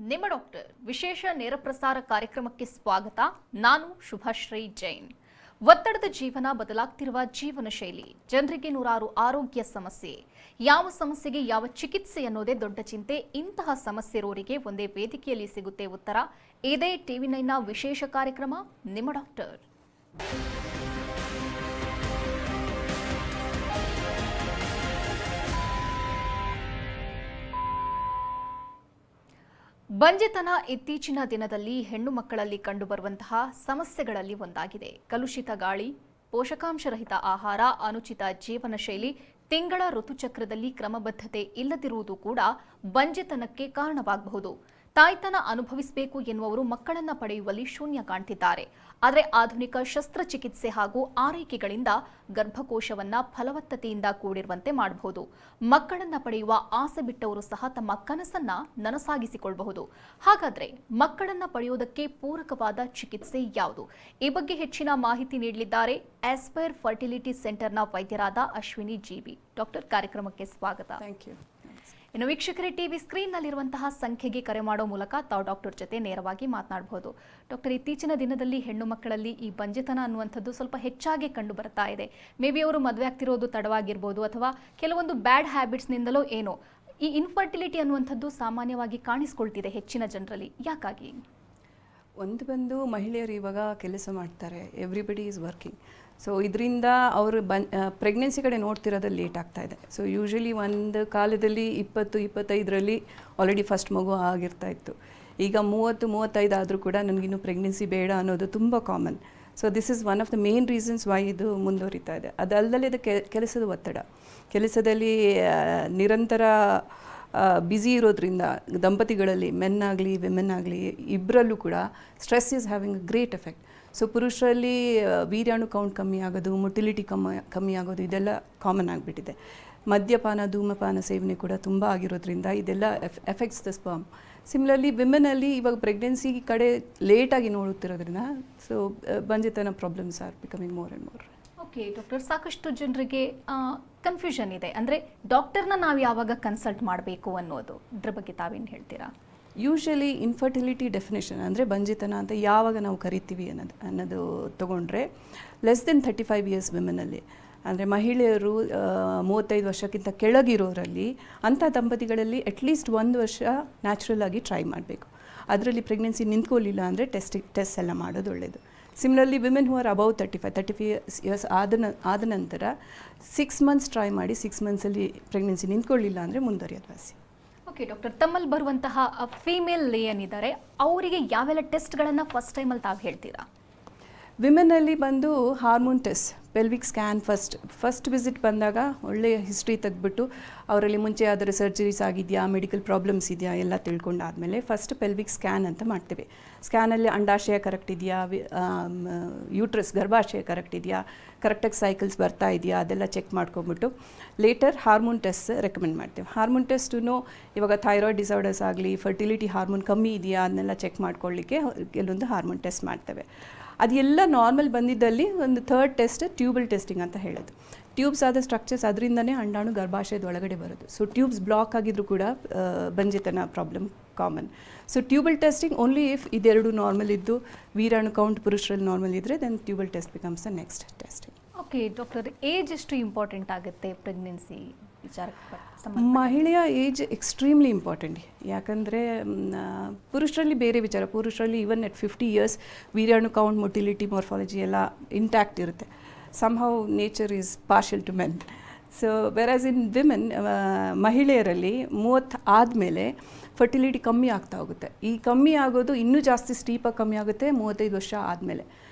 ನಿಮ್ಮ ಡಾಕ್ಟರ್ ವಿಶೇಷ ನೇರ ಪ್ರಸಾರ ಕಾರ್ಯಕ್ರಮಕ್ಕೆ ಸ್ವಾಗತ. ನಾನು ಶುಭಶ್ರೀ ಜೈನ್. ಒತ್ತಡದ ಜೀವನ, ಬದಲಾಗ್ತಿರುವ ಜೀವನ ಶೈಲಿ, ಜನರಿಗೆ ನೂರಾರು ಆರೋಗ್ಯ ಸಮಸ್ಯೆ, ಯಾವ ಸಮಸ್ಯೆಗೆ ಯಾವ ಚಿಕಿತ್ಸೆ ಅನ್ನೋದೇ ದೊಡ್ಡ ಚಿಂತೆ. ಇಂತಹ ಸಮಸ್ಯೆ ಇರೋರಿಗೆ ಒಂದೇ ವೇದಿಕೆಯಲ್ಲಿ ಸಿಗುತ್ತೆ ಉತ್ತರ. ಇದೇ TV9ನ ವಿಶೇಷ ಕಾರ್ಯಕ್ರಮ ನಿಮ್ಮ ಡಾಕ್ಟರ್. ಬಂಜೆತನ ಇತ್ತೀಚಿನ ದಿನದಲ್ಲಿ ಹೆಣ್ಣು ಮಕ್ಕಳಲ್ಲಿ ಕಂಡುಬರುವಂತಹ ಸಮಸ್ಯೆಗಳಲ್ಲಿ ಒಂದಾಗಿದೆ. ಕಲುಷಿತ ಗಾಳಿ, ಪೋಷಕಾಂಶರಹಿತ ಆಹಾರ, ಅನುಚಿತ ಜೀವನ ಶೈಲಿ, ತಿಂಗಳ ಋತುಚಕ್ರದಲ್ಲಿ ಕ್ರಮಬದ್ಧತೆ ಇಲ್ಲದಿರುವುದು ಕೂಡ ಬಂಜೆತನಕ್ಕೆ ಕಾರಣವಾಗಬಹುದು. ತಾಯ್ತನ ಅನುಭವಿಸಬೇಕು ಎನ್ನುವರು ಮಕ್ಕಳನ್ನ ಪಡೆಯುವಲ್ಲಿ ಶೂನ್ಯ ಕಾಣ್ತಿದ್ದಾರೆ. ಆದರೆ ಆಧುನಿಕ ಶಸ್ತ್ರಚಿಕಿತ್ಸೆ ಹಾಗೂ ಆರೈಕೆಗಳಿಂದ ಗರ್ಭಕೋಶವನ್ನ ಫಲವತ್ತತೆಯಿಂದ ಕೂಡಿರುವಂತೆ ಮಾಡಬಹುದು. ಮಕ್ಕಳನ್ನ ಪಡೆಯುವ ಆಸೆ ಬಿಟ್ಟವರು ಸಹ ತಮ್ಮ ಕನಸನ್ನ ನನಸಾಗಿಸಿಕೊಳ್ಳಬಹುದು. ಹಾಗಾದ್ರೆ ಮಕ್ಕಳನ್ನ ಪಡೆಯುವುದಕ್ಕೆ ಪೂರಕವಾದ ಚಿಕಿತ್ಸೆ ಯಾವುದು? ಈ ಬಗ್ಗೆ ಹೆಚ್ಚಿನ ಮಾಹಿತಿ ನೀಡಲಿದ್ದಾರೆ ಆಸ್ಪೈರ್ ಫರ್ಟಿಲಿಟಿ ಸೆಂಟರ್ನ ವೈದ್ಯರಾದ ಅಶ್ವಿನಿ GB. ಡಾಕ್ಟರ್, ಕಾರ್ಯಕ್ರಮಕ್ಕೆ ಸ್ವಾಗತ. Thank you. ಇನ್ನು ವೀಕ್ಷಕರೇ, ಟಿವಿ ಸ್ಕ್ರೀನ್ನಲ್ಲಿರುವಂತಹ ಸಂಖ್ಯೆಗೆ ಕರೆ ಮಾಡೋ ಮೂಲಕ ತಾವು ಡಾಕ್ಟರ್ ಜೊತೆ ನೇರವಾಗಿ ಮಾತನಾಡಬಹುದು. ಡಾಕ್ಟರ್, ಇತ್ತೀಚಿನ ದಿನದಲ್ಲಿ ಹೆಣ್ಣು ಮಕ್ಕಳಲ್ಲಿ ಈ ಬಂಜೆತನ ಅನ್ನುವಂಥದ್ದು ಸ್ವಲ್ಪ ಹೆಚ್ಚಾಗಿ ಕಂಡು ಬರ್ತಾ ಇದೆ. ಮೇ ಬಿ ಅವರು ಮದುವೆ ಆಗ್ತಿರೋದು ತಡವಾಗಿರ್ಬೋದು, ಅಥವಾ ಕೆಲವೊಂದು ಬ್ಯಾಡ್ ಹ್ಯಾಬಿಟ್ಸ್ನಿಂದಲೋ ಏನೋ ಈ ಇನ್ಫರ್ಟಿಲಿಟಿ ಅನ್ನುವಂಥದ್ದು ಸಾಮಾನ್ಯವಾಗಿ ಕಾಣಿಸ್ಕೊಳ್ತಿದೆ ಹೆಚ್ಚಿನ ಜನರಲ್ಲಿ. ಯಾಕಾಗಿ? ಒಂದು ಮಹಿಳೆಯರು ಇವಾಗ ಕೆಲಸ ಮಾಡ್ತಾರೆ, ಎವ್ರಿಬಡಿ ಈಸ್ ವರ್ಕಿಂಗ್. ಸೊ ಇದರಿಂದ ಅವರು ಪ್ರೆಗ್ನೆನ್ಸಿ ಕಡೆ ನೋಡ್ತಿರೋದು ಲೇಟ್ ಆಗ್ತಾ ಇದೆ. ಸೊ ಯೂಶ್ವಲಿ ಒಂದು ಕಾಲದಲ್ಲಿ 20-25ರಲ್ಲಿ ಆಲ್ರೆಡಿ ಫಸ್ಟ್ ಮಗು ಆಗಿರ್ತಾ ಇತ್ತು. ಈಗ 30-35 ಆದರೂ ಕೂಡ ನನಗಿನ್ನೂ ಪ್ರೆಗ್ನೆನ್ಸಿ ಬೇಡ ಅನ್ನೋದು ತುಂಬ common. So this is one of the main reasons why ಇದು ಮುಂದುವರಿತಾ ಇದೆ. ಅದಲ್ಲದೆ ಇದು ಕೆಲಸದ ಒತ್ತಡ, ಕೆಲಸದಲ್ಲಿ ನಿರಂತರ ಬ್ಯುಸಿ ಇರೋದ್ರಿಂದ ದಂಪತಿಗಳಲ್ಲಿ ಮೆನ್ ಆಗಲಿ ವಿಮೆನ್ ಆಗಲಿ ಇಬ್ಬರಲ್ಲೂ ಕೂಡ stress is having a great effect. So ಪುರುಷರಲ್ಲಿ ವೀರ್ಯಾಣು ಕೌಂಟ್ ಕಮ್ಮಿ ಆಗೋದು, ಮೊಟಿಲಿಟಿ ಕಮ್ಮಿ ಆಗೋದು, ಇದೆಲ್ಲ ಕಾಮನ್ ಆಗಿಬಿಟ್ಟಿದೆ. ಮದ್ಯಪಾನ, ಧೂಮಪಾನ ಸೇವನೆ ಕೂಡ ತುಂಬ ಆಗಿರೋದ್ರಿಂದ ಇದೆಲ್ಲ ಎಫೆಕ್ಟ್ಸ್ ದ ಸ್ಪರ್ಮ್. ಸಿಮಿಲರ್ಲಿ ವಿಮೆನಲ್ಲಿ ಇವಾಗ ಪ್ರೆಗ್ನೆನ್ಸಿ ಕಡೆ ಲೇಟಾಗಿ ನೋಡುತ್ತಿರೋದ್ರಿಂದ ಸೊ ಬಂಜೆತನ problems are becoming more and more. Okay doctor, ಸಾಕಷ್ಟು ಜನರಿಗೆ ಕನ್ಫ್ಯೂಷನ್ ಇದೆ. ಅಂದರೆ ಡಾಕ್ಟರ್ನ ನಾವು ಯಾವಾಗ ಕನ್ಸಲ್ಟ್ ಮಾಡಬೇಕು ಅನ್ನೋದು, ಇದ್ರ ಬಗ್ಗೆ ತಾವೇನು ಹೇಳ್ತೀರಾ? ಯೂಶ್ವಲಿ ಇನ್ಫರ್ಟಿಲಿಟಿ ಡೆಫಿನೇಷನ್ ಅಂದರೆ ಬಂಜೆತನ ಅಂತ ಯಾವಾಗ ನಾವು ಕರಿತೀವಿ ಅನ್ನೋದು ತೊಗೊಂಡ್ರೆ ಲೆಸ್ ದೆನ್ 35 ಇಯರ್ಸ್ ವಿಮೆನಲ್ಲಿ, ಅಂದರೆ ಮಹಿಳೆಯರು 35 ವರ್ಷಕ್ಕಿಂತ ಕೆಳಗಿರೋರಲ್ಲಿ ಅಂಥ ದಂಪತಿಗಳಲ್ಲಿ ಅಟ್ಲೀಸ್ಟ್ 1 ವರ್ಷ ನ್ಯಾಚುರಲ್ ಆಗಿ ಟ್ರೈ ಮಾಡಬೇಕು. ಅದರಲ್ಲಿ ಪ್ರೆಗ್ನೆನ್ಸಿ ನಿಂತ್ಕೊಳ್ಳಿಲ್ಲ ಅಂದರೆ ಟೆಸ್ಟ್ ಎಲ್ಲ ಮಾಡೋದು ಒಳ್ಳೆಯದು. Similarly women who are above 35 years ಆದ ನಂತರ 6 ಮಂತ್ಸ್ ಟ್ರೈ ಮಾಡಿ 6 ಮಂತ್ಸಲ್ಲಿ ಪ್ರೆಗ್ನೆನ್ಸಿ ನಿಂತ್ಕೊಳ್ಳಿಲ್ಲ ಅಂದರೆ ಮುಂದುವರಿಯೋದು ವಾಸಿ. ಓಕೆ ಡಾಕ್ಟರ್, ತಮ್ಮಲ್ಲಿ ಬರುವಂತಹ ಫೀಮೇಲ್ ಏನಿದ್ದಾರೆ ಅವರಿಗೆ ಯಾವೆಲ್ಲ ಟೆಸ್ಟ್ಗಳನ್ನು ಫಸ್ಟ್ ಟೈಮಲ್ಲಿ ತಾವು ಹೇಳ್ತೀರಾ? ವಿಮೆನಲ್ಲಿ ಬಂದು hormone test, pelvic scan first visit ಬಂದಾಗ ಒಳ್ಳೆಯ ಹಿಸ್ಟ್ರಿ ತೆಗೆದ್ಬಿಟ್ಟು ಅವರಲ್ಲಿ ಮುಂಚೆ ಯಾವ್ದಾದ್ರು ಸರ್ಜರೀಸ್ ಆಗಿದೆಯಾ, ಮೆಡಿಕಲ್ ಪ್ರಾಬ್ಲಮ್ಸ್ ಇದೆಯಾ ಎಲ್ಲ ತಿಳ್ಕೊಂಡಾದಮೇಲೆ ಫಸ್ಟ್ ಪೆಲ್ವಿಕ್ ಸ್ಕ್ಯಾನ್ ಅಂತ ಮಾಡ್ತೇವೆ. ಸ್ಕ್ಯಾನಲ್ಲಿ ಅಂಡಾಶಯ ಕರೆಕ್ಟ್ ಇದೆಯಾ, ಯೂಟ್ರಸ್ ಗರ್ಭಾಶಯ ಕರೆಕ್ಟ್ ಇದೆಯಾ, ಕರೆಕ್ಟಾಗಿ ಸೈಕಲ್ಸ್ ಬರ್ತಾ ಇದೆಯಾ, ಅದೆಲ್ಲ ಚೆಕ್ ಮಾಡ್ಕೊಂಬಿಟ್ಟು ಲೇಟರ್ ಹಾರ್ಮೋನ್ ಟೆಸ್ಟ್ ರೆಕಮೆಂಡ್ ಮಾಡ್ತೇವೆ. ಹಾರ್ಮೋನ್ ಟೆಸ್ಟು ಇವಾಗ ಥೈರಾಯ್ಡ್ ಡಿಸಾರ್ಡರ್ಸ್ ಆಗಲಿ, ಫರ್ಟಿಲಿಟಿ ಹಾರ್ಮೋನ್ ಕಮ್ಮಿ ಇದೆಯಾ ಅದನ್ನೆಲ್ಲ ಚೆಕ್ ಮಾಡ್ಕೊಳ್ಳಿಕ್ಕೆ ಕೆಲವೊಂದು ಹಾರ್ಮೋನ್ ಟೆಸ್ಟ್ ಮಾಡ್ತೇವೆ. ಅದೆಲ್ಲ ನಾರ್ಮಲ್ ಬಂದಿದ್ದಲ್ಲಿ ಒಂದು ಥರ್ಡ್ ಟೆಸ್ಟ್ ಟ್ಯೂಬಲ್ ಟೆಸ್ಟಿಂಗ್ ಅಂತ ಹೇಳೋದು. ಟ್ಯೂಬ್ಸ್ ಆದ ಸ್ಟ್ರಕ್ಚರ್ಸ್ ಅದರಿಂದನೇ ಅಂಡಾಣು ಗರ್ಭಾಶಯದ ಒಳಗಡೆ ಬರೋದು. ಸೊ ಟ್ಯೂಬ್ಸ್ ಬ್ಲಾಕ್ ಆಗಿದ್ರು ಕೂಡ ಬಂಜೆತನ problem common. So tubal testing only if ಇದೆರಡು ನಾರ್ಮಲ್ ಇದ್ದು ವೀರ್ಯಾಣು ಕೌಂಟ್ ಪುರುಷರಲ್ಲಿ ನಾರ್ಮಲ್ ಇದ್ದರೆ then tubal test becomes the next testing. Okay doctor, age ಎಷ್ಟು ಇಂಪಾರ್ಟೆಂಟ್ ಆಗುತ್ತೆ ಪ್ರೆಗ್ನೆನ್ಸಿ ವಿಚಾರಕ್ಕೆ? ಮಹಿಳೆಯ ಏಜ್ ಎಕ್ಸ್ಟ್ರೀಮ್ಲಿ ಇಂಪಾರ್ಟೆಂಟ್. ಯಾಕಂದರೆ ಪುರುಷರಲ್ಲಿ ಬೇರೆ ವಿಚಾರ, ಪುರುಷರಲ್ಲಿ even at 50 years ವೀರ್ಯಾಣು count, motility, morphology ಎಲ್ಲ ಇಂಟ್ಯಾಕ್ಟ್ ಇರುತ್ತೆ. somehow nature is partial to men. So whereas in women, ಮಹಿಳೆಯರಲ್ಲಿ 30 ಆದಮೇಲೆ ಫರ್ಟಿಲಿಟಿ ಕಮ್ಮಿ ಆಗ್ತಾ ಹೋಗುತ್ತೆ. ಈ ಕಮ್ಮಿ ಆಗೋದು ಇನ್ನೂ ಜಾಸ್ತಿ ಸ್ಟೀಪಾಗಿ ಕಮ್ಮಿ ಆಗುತ್ತೆ 35 ವರ್ಷ ಆದಮೇಲೆ.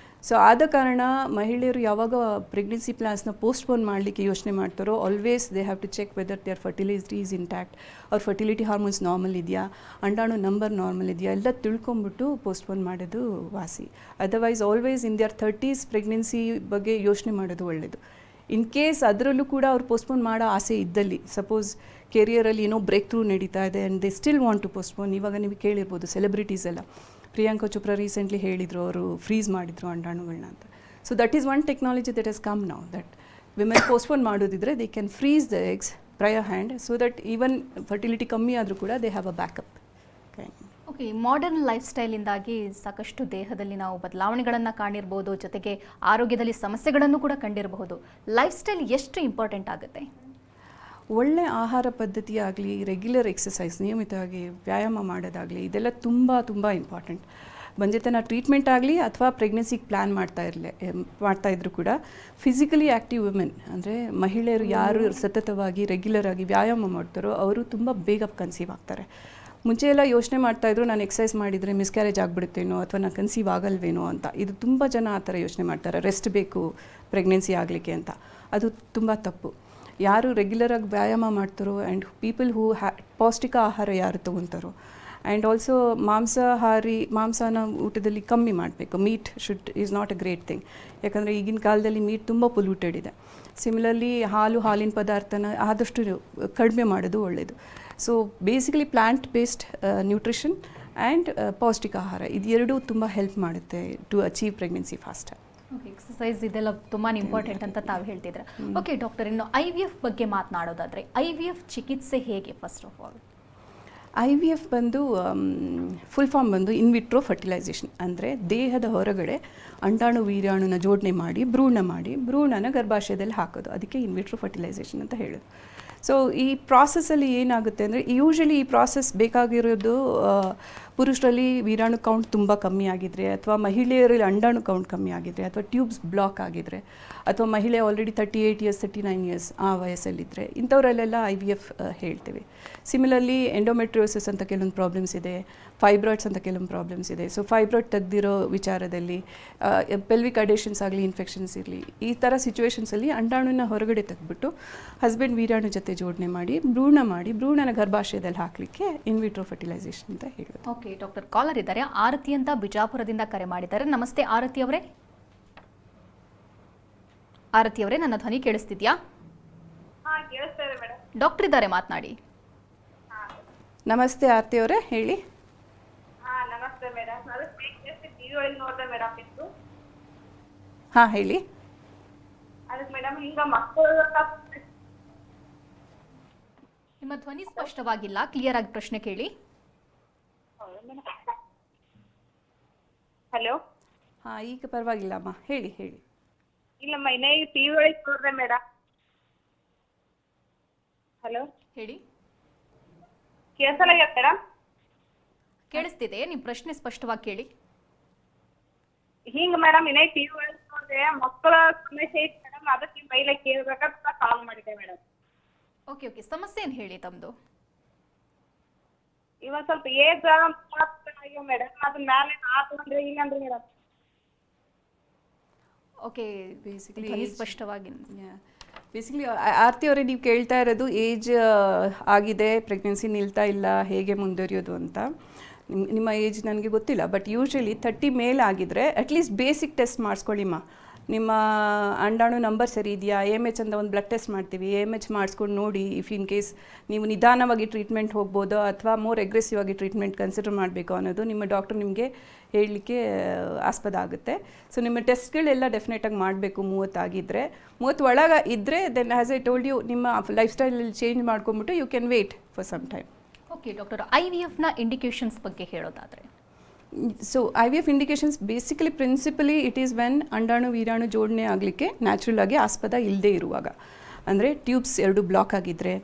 ಸೊ ಆದ ಕಾರಣ ಮಹಿಳೆಯರು ಯಾವಾಗ ಪ್ರೆಗ್ನೆನ್ಸಿ ಪ್ಲಾನ್ಸ್ನ ಪೋಸ್ಟ್ಪೋನ್ ಮಾಡಲಿಕ್ಕೆ ಯೋಚನೆ ಮಾಡ್ತಾರೋ always they have to check whether their fertility is intact, ಅವ್ರ ಫರ್ಟಿಲಿಟಿ ಹಾರ್ಮೋನ್ಸ್ ನಾರ್ಮಲ್ ಇದೆಯಾ, ಅಂಡಾಣು ನಂಬರ್ ನಾರ್ಮಲ್ ಇದೆಯಾ ಎಲ್ಲ ತಿಳ್ಕೊಂಬಿಟ್ಟು ಪೋಸ್ಟ್ಪೋನ್ ಮಾಡೋದು ವಾಸಿ. Otherwise always in their 30s pregnancy ಬಗ್ಗೆ ಯೋಚನೆ ಮಾಡೋದು ಒಳ್ಳೆಯದು. ಇನ್ ಕೇಸ್ ಅದರಲ್ಲೂ ಕೂಡ ಅವ್ರು ಪೋಸ್ಟ್ಪೋನ್ ಮಾಡೋ ಆಸೆ ಇದ್ದಲ್ಲಿ, ಸಪೋಸ್ ಕೆರಿಯರಲ್ಲಿ ಏನೋ ಬ್ರೇಕ್ ಥ್ರೂ ನಡೀತಾ ಇದೆ and they still want to postpone. ಇವಾಗ ನೀವು ಕೇಳಿರ್ಬೋದು ಸೆಲೆಬ್ರಿಟೀಸ್ ಎಲ್ಲ, ಪ್ರಿಯಾಂಕಾ ಚೋಪ್ರಾ ರೀಸೆಂಟ್ಲಿ ಹೇಳಿದರು ಅವರು ಫ್ರೀಸ್ ಮಾಡಿದರು ಅಂಡಾಣುಗಳನ್ನ ಅಂತ. So that is one technology that has come now, that women postpone ಮಾಡೋದಿದ್ರೆ they can freeze the eggs prior hand, so that even fertility ಕಮ್ಮಿ ಆದರೂ ಕೂಡ they have a backup. Okay, modern life ಸ್ಟೈಲಿಂದಾಗಿ ಸಾಕಷ್ಟು ದೇಹದಲ್ಲಿ ನಾವು ಬದಲಾವಣೆಗಳನ್ನು ಕಾಣಿರ್ಬೋದು, ಜೊತೆಗೆ ಆರೋಗ್ಯದಲ್ಲಿ ಸಮಸ್ಯೆಗಳನ್ನು ಕೂಡ ಕಂಡಿರಬಹುದು. ಲೈಫ್ ಸ್ಟೈಲ್ ಎಷ್ಟು ಇಂಪಾರ್ಟೆಂಟ್ ಆಗುತ್ತೆ? ಒಳ್ಳೆ ಆಹಾರ ಪದ್ಧತಿ ಆಗಲಿ, ರೆಗ್ಯುಲರ್ ಎಕ್ಸಸೈಸ್, ನಿಯಮಿತವಾಗಿ ವ್ಯಾಯಾಮ ಮಾಡೋದಾಗಲಿ, ಇದೆಲ್ಲ ತುಂಬ ತುಂಬ ಇಂಪಾರ್ಟೆಂಟ್. ಬಂಜೆತನ ಟ್ರೀಟ್ಮೆಂಟ್ ಆಗಲಿ ಅಥವಾ ಪ್ರೆಗ್ನೆನ್ಸಿಗೆ ಪ್ಲ್ಯಾನ್ ಮಾಡ್ತಾಯಿದ್ರು ಕೂಡ ಫಿಸಿಕಲಿ ಆ್ಯಕ್ಟಿವ್ ವುಮೆನ್ ಅಂದರೆ ಮಹಿಳೆಯರು ಯಾರು ಸತತವಾಗಿ ರೆಗ್ಯುಲರ್ ಆಗಿ ವ್ಯಾಯಾಮ ಮಾಡ್ತಾರೋ ಅವರು ತುಂಬ ಬೇಗ ಕನ್ಸೀವ್ ಆಗ್ತಾರೆ. ಮುಂಚೆ ಎಲ್ಲ ಯೋಚನೆ ಮಾಡ್ತಾಯಿದ್ರು, ನಾನು ಎಕ್ಸಸೈಸ್ ಮಾಡಿದರೆ ಮಿಸ್ಕ್ಯಾರೇಜ್ ಆಗಿಬಿಡುತ್ತೇನೋ ಅಥವಾ ನಾನು ಕನ್ಸೀವ್ ಆಗಲ್ವೇನೋ ಅಂತ. ಇದು ತುಂಬ ಜನ ಆ ಥರ ಯೋಚನೆ ಮಾಡ್ತಾರೆ, ರೆಸ್ಟ್ ಬೇಕು ಪ್ರೆಗ್ನೆನ್ಸಿ ಆಗಲಿಕ್ಕೆ ಅಂತ. ಅದು ತುಂಬ ತಪ್ಪು. ಯಾರು ರೆಗ್ಯುಲರಾಗಿ ವ್ಯಾಯಾಮ ಮಾಡ್ತಾರೋ ಆ್ಯಂಡ್ ಪೀಪಲ್ ಹೂ ಪೌಷ್ಟಿಕ ಆಹಾರ ಯಾರು ತೊಗೊತಾರೋ ಆ್ಯಂಡ್ ಆಲ್ಸೋ ಮಾಂಸನ ಊಟದಲ್ಲಿ ಕಮ್ಮಿ ಮಾಡಬೇಕು. Meet is not a great thing. ಯಾಕಂದರೆ ಈಗಿನ ಕಾಲದಲ್ಲಿ ಮೀಟ್ ತುಂಬ ಪೊಲ್ಯೂಟೆಡ್ ಇದೆ. ಸಿಮಿಲರ್ಲಿ ಹಾಲಿನ ಪದಾರ್ಥನ ಆದಷ್ಟು ಕಡಿಮೆ ಮಾಡೋದು ಒಳ್ಳೆಯದು. So basically plant based nutrition and ಪೌಷ್ಟಿಕ ಆಹಾರ ಇದು ಎರಡೂ ತುಂಬ ಹೆಲ್ಪ್ ಮಾಡುತ್ತೆ ಟು ಅಚೀವ್ ಪ್ರೆಗ್ನೆನ್ಸಿ ಫಾಸ್ಟಾಗಿ. ಎಕ್ಸಸೈಸ್ ಇದೆಲ್ಲ ತುಂಬಾ ಇಂಪಾರ್ಟೆಂಟ್ ಅಂತ ತಾವು ಹೇಳ್ತಿದ್ರೆ. ಓಕೆ ಡಾಕ್ಟರ್, ಇನ್ನು IVF ಬಗ್ಗೆ ಮಾತನಾಡೋದಾದ್ರೆ IVF ಚಿಕಿತ್ಸೆ ಹೇಗೆ? ಫಸ್ಟ್ ಆಫ್ ಆಲ್ IVF ಬಂದು ಫುಲ್ ಫಾರ್ಮ್ ಬಂದು ಇನ್ ವಿಟ್ರೋ ಫರ್ಟಿಲೈಸೇಷನ್. ಅಂದರೆ ದೇಹದ ಹೊರಗಡೆ ಅಂಡಾಣು ವೀರ್ಯಾಣುನ ಜೋಡಣೆ ಮಾಡಿ ಭ್ರೂಣನ ಗರ್ಭಾಶಯದಲ್ಲಿ ಹಾಕೋದು. ಅದಕ್ಕೆ ಇನ್ ವಿಟ್ರೋ ಫರ್ಟಿಲೈಸೇಷನ್ ಅಂತ ಹೇಳೋದು. ಸೊ ಈ ಪ್ರಾಸೆಸ್ಸಲ್ಲಿ ಏನಾಗುತ್ತೆ ಅಂದರೆ ಯೂಶಲಿ ಈ ಪ್ರಾಸೆಸ್ ಬೇಕಾಗಿರೋದು ಪುರುಷರಲ್ಲಿ ವೀರಾಣು ಕೌಂಟ್ ತುಂಬ ಕಮ್ಮಿ ಆಗಿದ್ರೆ, ಅಥವಾ ಮಹಿಳೆಯರಲ್ಲಿ ಅಂಡಾಣು ಕೌಂಟ್ ಕಮ್ಮಿ ಆಗಿದ್ರೆ, ಅಥವಾ ಟ್ಯೂಬ್ಸ್ ಬ್ಲಾಕ್ ಆಗಿದ್ರೆ, ಅಥವಾ ಮಹಿಳೆ ಆಲ್ರೆಡಿ 38 ಇಯರ್ಸ್ 39 ಇಯರ್ಸ್ ಆ ವಯಸ್ಸಲ್ಲಿದ್ದರೆ ಇಂಥವರಲ್ಲೆಲ್ಲ IVF ಹೇಳ್ತೀವಿ. ಸಿಮಿಲರ್ಲಿ ಎಂಡೋಮೆಟ್ರಿಯೋಸಿಸ್ ಅಂತ ಕೆಲವೊಂದು ಪ್ರಾಬ್ಲಮ್ಸ್ ಇದೆ, ಫೈಬ್ರಾಯ್ಡ್ಸ್ ಅಂತ ಕೆಲವೊಂದು ಪ್ರಾಬ್ಲಮ್ಸ್ ಇದೆ. ಸೊ ಫೈಬ್ರಾಯ್ಡ್ ತೆಗ್ದಿರೋ ವಿಚಾರದಲ್ಲಿ ಪೆಲ್ವಿಕ್ ಅಡೇಷನ್ಸ್ ಆಗಲಿ, ಇನ್ಫೆಕ್ಷನ್ಸ್ ಇರಲಿ, ಈ ಥರ ಸಿಚುವೇಷನ್ಸಲ್ಲಿ ಅಂಡಾಣುನ ಹೊರಗಡೆ ತೆಗೆದ್ಬಿಟ್ಟು ಹಸ್ಬೆಂಡ್ ವೀರ್ಯಾಣು ಜೊತೆ ಜೋಡಣೆ ಮಾಡಿ ಭ್ರೂಣನ ಗರ್ಭಾಶಯದಲ್ಲಿ ಹಾಕಲಿಕ್ಕೆ ಇನ್ ವಿಟ್ರೋ ಫರ್ಟಿಲೈಸೇಷನ್ ಅಂತ ಹೇಳೋದು. ಓಕೆ ಡಾಕ್ಟರ್, ಕಾಲರ್ ಇದ್ದಾರೆ. ಆರತಿ ಅಂತ ಬಿಜಾಪುರದಿಂದ ಕರೆ ಮಾಡಿದ್ದಾರೆ. ನಮಸ್ತೆ ಆರತಿ ಅವರೇ. ಆರತಿ ಅವರೇ, ನನ್ನ ಧ್ವನಿ ಕೇಳಿಸ್ತಿದ್ಯಾ? ಡಾಕ್ಟರ್ ಇದ್ದಾರೆ, ಮಾತನಾಡಿ. ನಮಸ್ತೆ ಆರತಿ ಅವರೇ, ಹೇಳಿ. ನಮಸ್ತೆ ಮೇಡಮ್. ಅದು ಟಿವಿ ನೋಡಿದೆ ಮೇಡಮ್. ಇದು ಹಾಂ ಹೇಳಿ. ಅದಕ್ಕೆ ಮೇಡಮ್ ಈಗ ಮಕ್ಕಳು ನಿಮ್ಮ ಧ್ವನಿ ಸ್ಪಷ್ಟವಾಗಿಲ್ಲ, ಕ್ಲಿಯರ್ ಆಗಿ ಪ್ರಶ್ನೆ ಕೇಳಿ. ಹಲೋ. ಹಾಂ ಈಗ ಪರವಾಗಿಲ್ಲಮ್ಮ, ಹೇಳಿ. ಇಲ್ಲಮ್ಮ, ಇನ್ನೇ ಟಿವಿ ಒಳಗೆ ನೋಡಿದೆ ಮೇಡಮ್. ಹಲೋ, ಹೇಳಿ. ಕೇಳಿಸಲ್ಲ ಮೇಡಮ್? ಕೇಳಿಸ್ತಿದೆ, ನಿಮ್ಮ ಪ್ರಶ್ನೆ ಸ್ಪಷ್ಟವಾಗಿ ಕೇಳಿ. ಹಿಂಗ ಮೇಡಮ್, ಇನ್ನೇ ಟಿವಿ ಒಳಗೆ ನೋಡಿದೆ, ಮಕ್ಕಳ ಸಮಸ್ಯೆ ಐತಿ ಮೇಡಮ್. ಅದಕ್ಕೆ ಮೈಲೆ ಕೇಳ್ಬೇಕಂತ ಕಾಲ್ ಮಾಡಿದೆ ಮೇಡಮ್. ಓಕೆ, ಸಮಸ್ಯೆ ಏನು ಹೇಳಿ ತಮ್ಮದು? ಇವತ್ತು ಸ್ವಲ್ಪ ಏಜ್ ಆಗ್ಯಾವ ಮೇಡಮ್. ಅದ್ರ ಮೇಲೆ ಆತು ಅಂದ್ರೆ ಹಿಂಗಂದ್ರಿ ಮೇಡಮ್. ಓಕೆ, ಧ್ವನಿ ಸ್ಪಷ್ಟವಾಗಿ. ಬೇಸಿಕಲಿ ಆರತಿ ಅವರೇ, ನೀವು ಕೇಳ್ತಾ ಇರೋದು ಏಜ್ ಆಗಿದೆ, ಪ್ರೆಗ್ನೆನ್ಸಿ ನಿಲ್ತಾ ಇಲ್ಲ, ಹೇಗೆ ಮುಂದುವರಿಯೋದು ಅಂತ. ನಿಮ್ಮ ಏಜ್ ನನಗೆ ಗೊತ್ತಿಲ್ಲ, ಬಟ್ ಯೂಶ್ವಲಿ 30 ಮೇಲೆ ಆಗಿದ್ರೆ ಅಟ್ಲೀಸ್ಟ್ ಬೇಸಿಕ್ ಟೆಸ್ಟ್ ಮಾಡಿಸ್ಕೊಳ್ಳಿಮ್ಮ. ನಿಮ್ಮ ಅಂಡಾಣು ನಂಬರ್ ಸರಿ ಇದೆಯಾ, AMH ಅಂತ ಒಂದು ಬ್ಲಡ್ ಟೆಸ್ಟ್ ಮಾಡ್ತೀವಿ. AMH ಮಾಡಿಸ್ಕೊಂಡು ನೋಡಿ, ಇಫ್ ಇನ್ ಕೇಸ್ ನೀವು ನಿಧಾನವಾಗಿ ಟ್ರೀಟ್ಮೆಂಟ್ ಹೋಗ್ಬೋದೋ ಅಥವಾ ಮೋರ್ ಅಗ್ರೆಸಿವ್ ಆಗಿ ಟ್ರೀಟ್ಮೆಂಟ್ ಕನ್ಸಿಡರ್ ಮಾಡಬೇಕು ಅನ್ನೋದು ನಿಮ್ಮ ಡಾಕ್ಟರ್ ನಿಮಗೆ ಹೇಳಲಿಕ್ಕೆ ಆಸ್ಪದ ಆಗುತ್ತೆ. ಸೊ ನಿಮ್ಮ ಟೆಸ್ಟ್ಗಳೆಲ್ಲ ಡೆಫಿನೆಟಾಗಿ ಮಾಡಬೇಕು. 30 ಆಗಿದ್ದರೆ, 30 ಒಳಗೆ ಇದ್ದರೆ then as I told you, ನಿಮ್ಮ ಲೈಫ್ ಸ್ಟೈಲಲ್ಲಿ ಚೇಂಜ್ ಮಾಡ್ಕೊಂಬಿಟ್ಟು you can wait for some time. Okay doctor, IVFನ ಇಂಡಿಕೇಶನ್ಸ್ ಬಗ್ಗೆ ಹೇಳೋದಾದರೆ? So IVF indications basically principally it is when ಅಂಡಾಣು ವೀರಾಣು ಜೋಡಣೆ ಆಗಲಿಕ್ಕೆ ನ್ಯಾಚುರಲ್ ಆಗಿ ಆಸ್ಪದ ಇಲ್ಲದೆ ಇರುವಾಗ. ಅಂದರೆ ಟ್ಯೂಬ್ಸ್ 2 ಬ್ಲಾಕ್ ಆಗಿದ್ದರೆ,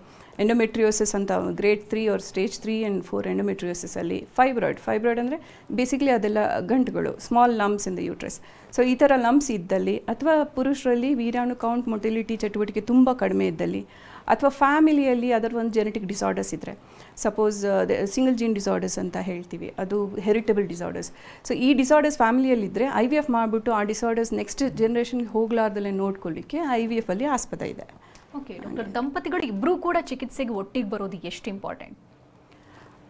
ಎಂಡೋಮೆಟ್ರಿಯೋಸಿಸ್ ಅಂತ ಗ್ರೇಡ್ 3 or ಸ್ಟೇಜ್ 3 and 4 ಎಂಡೋಮೆಟ್ರಿಯೋಸಿಸಲ್ಲಿ, ಫೈಬ್ರಾಯ್ಡ್ ಅಂದರೆ ಬೇಸಿಕಲಿ ಅದೆಲ್ಲ ಗಂಟುಗಳು, small lumps in the uterus. So ಈ ಥರ ಲಂಪ್ಸ್ ಇದ್ದಲ್ಲಿ, ಅಥವಾ ಪುರುಷರಲ್ಲಿ ವೀರಾಣು ಕೌಂಟ್ ಮೊಟಿಲಿಟಿ ಚಟುವಟಿಕೆ ತುಂಬ ಕಡಿಮೆ ಇದ್ದಲ್ಲಿ, ಅಥವಾ ಫ್ಯಾಮಿಲಿಯಲ್ಲಿ ಅದರ ಒಂದು ಜೆನೆಟಿಕ್ ಡಿಸಾರ್ಡರ್ಸ್ ಇದ್ದರೆ, ಸಪೋಸ್ ಸಿಂಗಲ್ ಜೀನ್ ಡಿಸಾರ್ಡರ್ಸ್ ಅಂತ ಹೇಳ್ತೀವಿ, ಅದು ಹೆರಿಟಬಲ್ ಡಿಸಾರ್ಡರ್ಸ್. ಸೊ ಈ ಡಿಸಾರ್ಡರ್ಸ್ ಫ್ಯಾಮಿಲಿಯಲ್ಲಿದ್ದರೆ IVF ಮಾಡಿಬಿಟ್ಟು ಆ ಡಿಸಾರ್ಡರ್ಸ್ ನೆಕ್ಸ್ಟ್ ಜನ್ರೇಷನ್ಗೆ ಹೋಗಲಾರ್ದಲ್ಲೇ ನೋಡ್ಕೊಳ್ಳಿಕ್ಕೆ IVF ಅಲ್ಲಿ ಆಸ್ಪದ ಇದೆ. ಓಕೆ ಡಾಕ್ಟರ್, ದಂಪತಿಗಳು ಇಬ್ಬರೂ ಕೂಡ ಚಿಕಿತ್ಸೆಗೆ ಒಟ್ಟಿಗೆ ಬರೋದು ಎಷ್ಟು important?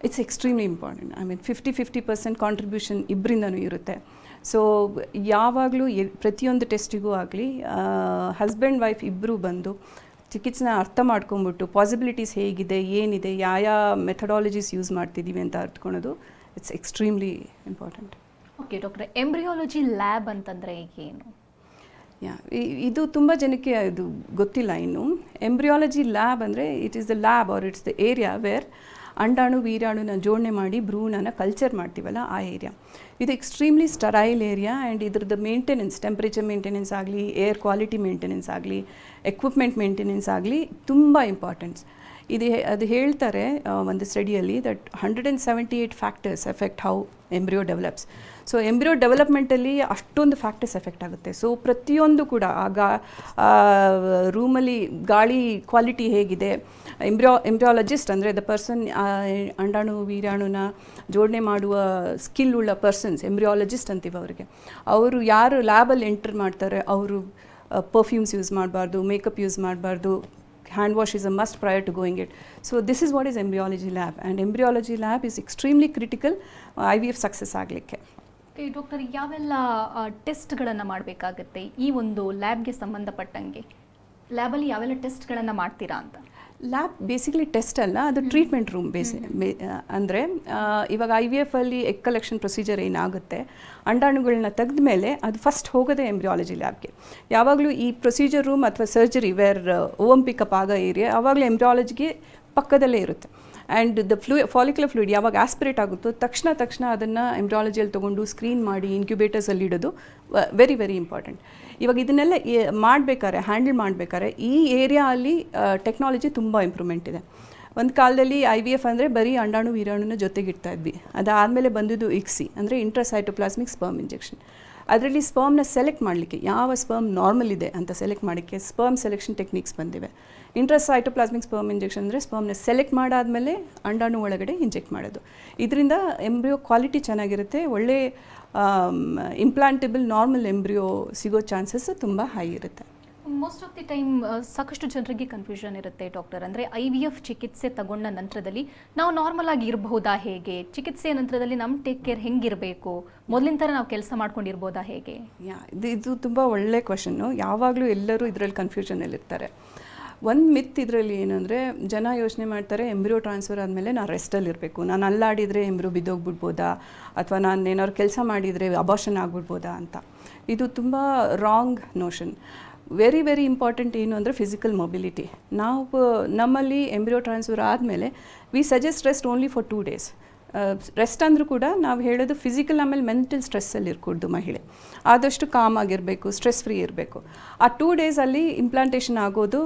It's extremely important. I mean 50% contribution ಇಬ್ಬರಿಂದನೂ ಇರುತ್ತೆ. ಸೊ ಯಾವಾಗಲೂ ಪ್ರತಿಯೊಂದು ಟೆಸ್ಟಿಗೂ ಆಗಲಿ ಹಸ್ಬೆಂಡ್ ವೈಫ್ ಇಬ್ಬರೂ ಬಂದು ಚಿಕಿತ್ಸೆನ ಅರ್ಥ ಮಾಡ್ಕೊಂಬಿಟ್ಟು ಪಾಸಿಬಿಲಿಟೀಸ್ ಹೇಗಿದೆ, ಏನಿದೆ, ಯಾವ ಮೆಥಡಾಲಜೀಸ್ ಯೂಸ್ ಮಾಡ್ತಿದ್ದೀವಿ ಅಂತ ಅರ್ಥಕೊಳ್ಳೋದು ಇಟ್ಸ್ ಎಕ್ಸ್ಟ್ರೀಮ್ಲಿ ಇಂಪಾರ್ಟೆಂಟ್. ಓಕೆ ಡಾಕ್ಟ್ರೆ, ಎಂಬ್ರಿಯಾಲಜಿ ಲ್ಯಾಬ್ ಅಂತಂದರೆ ಏನು? ಇದು ತುಂಬ ಜನಕ್ಕೆ ಇದು ಗೊತ್ತಿಲ್ಲ ಇನ್ನು. ಎಂಬ್ರಿಯಾಲಜಿ ಲ್ಯಾಬ್ ಅಂದರೆ it is the lab or it's the area where ಅಂಡಾಣು ವೀರ್ಯಾಣುನ ಜೋಡಣೆ ಮಾಡಿ ಭ್ರೂಣನ ಕಲ್ಚರ್ ಮಾಡ್ತೀವಲ್ಲ ಆ ಏರಿಯಾ. ಇದು ಎಕ್ಸ್ಟ್ರೀಮ್ಲಿ ಸ್ಟರೈಲ್ ಏರಿಯಾ ಆ್ಯಂಡ್ ಇದ್ರದ್ದು ಮೇಂಟೆನೆನ್ಸ್, ಟೆಂಪ್ರೇಚರ್ ಮೇಂಟೆನೆನ್ಸ್ ಆಗಲಿ, ಏರ್ ಕ್ವಾಲಿಟಿ ಮೇಂಟೆನೆನ್ಸ್ ಆಗಲಿ, ಎಕ್ವಿಪ್ಮೆಂಟ್ ಮೇಂಟೆನೆನ್ಸ್ ಆಗಲಿ ತುಂಬ ಇಂಪಾರ್ಟೆನ್ಸ್. ಅದು ಹೇಳ್ತಾರೆ ಒಂದು ಸ್ಟಡಿಯಲ್ಲಿ that 178 factors effect how embryo develops. So embryo ಡೆವಲಪ್ಮೆಂಟಲ್ಲಿ ಅಷ್ಟೊಂದು ಫ್ಯಾಕ್ಟರ್ಸ್ ಎಫೆಕ್ಟ್ ಆಗುತ್ತೆ. ಸೊ ಪ್ರತಿಯೊಂದು ಕೂಡ ರೂಮಲ್ಲಿ ಗಾಳಿ ಕ್ವಾಲಿಟಿ ಹೇಗಿದೆ, ಎಂಬ್ರಿಯಾಲಜಿಸ್ಟ್ ಅಂದರೆ ದ ಪರ್ಸನ್ ಅಂಡಾಣು ವೀರ್ಯಾಣುನ ಜೋಡಣೆ ಮಾಡುವ ಸ್ಕಿಲ್ ಉಳ್ಳ ಪರ್ಸನ್ಸ್, ಎಂಬ್ರಿಯಾಲಜಿಸ್ಟ್ ಅಂತೀವಿ ಅವರಿಗೆ. ಅವರು ಯಾರು ಲ್ಯಾಬಲ್ಲಿ ಎಂಟರ್ ಮಾಡ್ತಾರೆ ಅವರು ಪರ್ಫ್ಯೂಮ್ಸ್ ಯೂಸ್ ಮಾಡಬಾರ್ದು, ಮೇಕಪ್ ಯೂಸ್ ಮಾಡಬಾರ್ದು, hand wash is a must prior to going it. So this is what is embryology lab, and embryology lab is extremely critical IVF success ಆಗಲಿಕ್ಕೆ. Doctor, ಯಾವೆಲ್ಲ ಟೆಸ್ಟ್ಗಳನ್ನು ಮಾಡಬೇಕಾಗತ್ತೆ ಈ ಒಂದು ಲ್ಯಾಬ್ಗೆ ಸಂಬಂಧಪಟ್ಟಂಗೆ? ಲ್ಯಾಬಲ್ಲಿ ಯಾವೆಲ್ಲ ಟೆಸ್ಟ್ಗಳನ್ನು ಮಾಡ್ತೀರಾ ಅಂತ? ಲ್ಯಾಬ್ ಬೇಸಿಕಲಿ ಟೆಸ್ಟ್ ಅಲ್ಲ, ಅದು ಟ್ರೀಟ್ಮೆಂಟ್ ರೂಮ್ ಅಂದರೆ ಇವಾಗ IVF ಅಲ್ಲಿ ಎಗ್ ಕಲೆಕ್ಷನ್ ಪ್ರೊಸೀಜರ್ ಏನಾಗುತ್ತೆ, ಅಂಡಾಣುಗಳನ್ನ ತೆಗೆದ ಮೇಲೆ ಅದು ಫಸ್ಟ್ ಹೋಗೋದೇ ಎಂಬ್ರಿಯಾಲಜಿ ಲ್ಯಾಬ್ಗೆ. ಯಾವಾಗಲೂ ಈ ಪ್ರೊಸೀಜರ್ ರೂಮ್ ಅಥವಾ ಸರ್ಜರಿ ವೇರ್ ಓವಮ್ ಪಿಕಪ್ ಆಗೋ ಏರಿಯಾ ಆವಾಗಲೂ ಎಂಬ್ರಿಯಾಲಜಿಗೆ ಪಕ್ಕದಲ್ಲೇ ಇರುತ್ತೆ. ಆ್ಯಂಡ್ ದ ಫಾಲಿಕ್ಯುಲರ್ ಫ್ಲೂಯಿಡ್ ಯಾವಾಗ ಆಸ್ಪಿರೇಟ್ ಆಗುತ್ತೋ ತಕ್ಷಣ ಅದನ್ನು ಎಂಬ್ರಿಯಾಲಜಿಯಲ್ಲಿ ತೊಗೊಂಡು ಸ್ಕ್ರೀನ್ ಮಾಡಿ ಇನ್ಕ್ಯುಬೇಟರ್ಸಲ್ಲಿ ಇಡೋದು ವೆರಿ ವೆರಿ ಇಂಪಾರ್ಟೆಂಟ್. ಇವಾಗ ಇದನ್ನೆಲ್ಲ ಹ್ಯಾಂಡಲ್ ಮಾಡಬೇಕಾದ್ರೆ ಈ ಏರಿಯಾ ಅಲ್ಲಿ ಟೆಕ್ನಾಲಜಿ ತುಂಬ ಇಂಪ್ರೂವ್ಮೆಂಟ್ ಇದೆ. ಒಂದು ಕಾಲದಲ್ಲಿ IVF ಅಂದರೆ ಬರೀ ಅಂಡಾಣು ವೀರ್ಯಾಣುನ ಜೊತೆಗಿಡ್ತಾ ಇದ್ವಿ. ಅದಾದಮೇಲೆ ಬಂದಿದ್ದು ICSI ಅಂದರೆ ಇಂಟ್ರಾಸೈಟೋಪ್ಲಾಸ್ಮಿಕ್ ಸ್ಪರ್ಮ್ ಇಂಜೆಕ್ಷನ್. ಅದರಲ್ಲಿ ಸ್ಪರ್ಮ್ನ ಸೆಲೆಕ್ಟ್ ಮಾಡಲಿಕ್ಕೆ, ಯಾವ ಸ್ಪರ್ಮ್ ನಾರ್ಮಲ್ ಇದೆ ಅಂತ ಸೆಲೆಕ್ಟ್ ಮಾಡೋಕ್ಕೆ ಸ್ಪರ್ಮ್ ಸೆಲೆಕ್ಷನ್ ಟೆಕ್ನಿಕ್ಸ್ ಬಂದಿವೆ. ಇಂಟ್ರಾಸೈಟೋಪ್ಲಾಸ್ಮಿಕ್ ಸ್ಪರ್ಮ್ ಇಂಜೆಕ್ಷನ್ ಅಂದರೆ ಸ್ಪರ್ಮ್ನ ಸೆಲೆಕ್ಟ್ ಮಾಡಾದಮೇಲೆ ಅಂಡಾಣು ಒಳಗಡೆ ಇಂಜೆಕ್ಟ್ ಮಾಡೋದು. ಇದರಿಂದ ಎಂಬ್ರಿಯೋ ಕ್ವಾಲಿಟಿ ಚೆನ್ನಾಗಿರುತ್ತೆ, ಒಳ್ಳೆ ಇಂಪ್ಲಾಂಟಬಲ್ ನಾರ್ಮಲ್ ಎಂಬ್ರಿಯೋ ಸಿಗೋ ಚಾನ್ಸಸ್ ತುಂಬ ಹೈ ಇರುತ್ತೆ. ಮೋಸ್ಟ್ ಆಫ್ ದಿ ಟೈಮ್ ಸಾಕಷ್ಟು ಜನರಿಗೆ ಕನ್ಫ್ಯೂಷನ್ ಇರುತ್ತೆ ಡಾಕ್ಟರ್. ಅಂದರೆ IVF ಚಿಕಿತ್ಸೆ ತಗೊಂಡ ನಂತರದಲ್ಲಿ ನಾವು ನಾರ್ಮಲ್ ಆಗಿ ಇರಬಹುದಾ, ಹೇಗೆ ಚಿಕಿತ್ಸೆಯ ನಂತರದಲ್ಲಿ ನಮ್ಮ ಟೇಕ್ ಕೇರ್ ಹೆಂಗಿರಬೇಕು, ಮೊದಲಿನ ಥರ ನಾವು ಕೆಲಸ ಮಾಡ್ಕೊಂಡಿರ್ಬೋದಾ, ಹೇಗೆ? ಇದು ತುಂಬ ಒಳ್ಳೆ ಕ್ವಶನ್ನು. ಯಾವಾಗಲೂ ಎಲ್ಲರೂ ಇದರಲ್ಲಿ ಕನ್ಫ್ಯೂಷನಲ್ಲಿರ್ತಾರೆ. ಒಂದು ಮಿತ್ ಇದರಲ್ಲಿ ಏನಂದರೆ ಜನ ಯೋಚನೆ ಮಾಡ್ತಾರೆ ಎಂಬ್ರಿಯೋ ಟ್ರಾನ್ಸ್ಫರ್ ಆದಮೇಲೆ ನಾನು ರೆಸ್ಟಲ್ಲಿರಬೇಕು, ನಾನು ಅಲ್ಲಾಡಿದರೆ ಎಂಬ್ರಿಯೋ ಬಿದ್ದೋಗ್ಬಿಡ್ಬೋದಾ, ಅಥವಾ ನಾನು ಏನಾದ್ರು ಕೆಲಸ ಮಾಡಿದರೆ ಅಬಾರ್ಷನ್ ಆಗಿಬಿಡ್ಬೋದಾ ಅಂತ. ಇದು ತುಂಬ wrong notion. Very very important ಏನು ಅಂದರೆ ಫಿಸಿಕಲ್ ಮೊಬಿಲಿಟಿ. ನಮ್ಮಲ್ಲಿ ಎಂಬ್ರಿಯೋ ಟ್ರಾನ್ಸ್ಫರ್ ಆದಮೇಲೆ we suggest rest only for 2 days. Rest ಅಂದರೂ ಕೂಡ ನಾವು ಹೇಳೋದು ಫಿಸಿಕಲ್ ಆಮೇಲೆ ಮೆಂಟಲ್ ಸ್ಟ್ರೆಸ್ಸಲ್ಲಿ ಇರ್ಕೊಡ್ದು ಮಹಿಳೆ. ಆದಷ್ಟು ಕಾಮ್ ಆಗಿರಬೇಕು, ಸ್ಟ್ರೆಸ್ ಫ್ರೀ ಇರಬೇಕು. ಆ 2 days ಇಂಪ್ಲಾಂಟೇಷನ್ ಆಗೋದು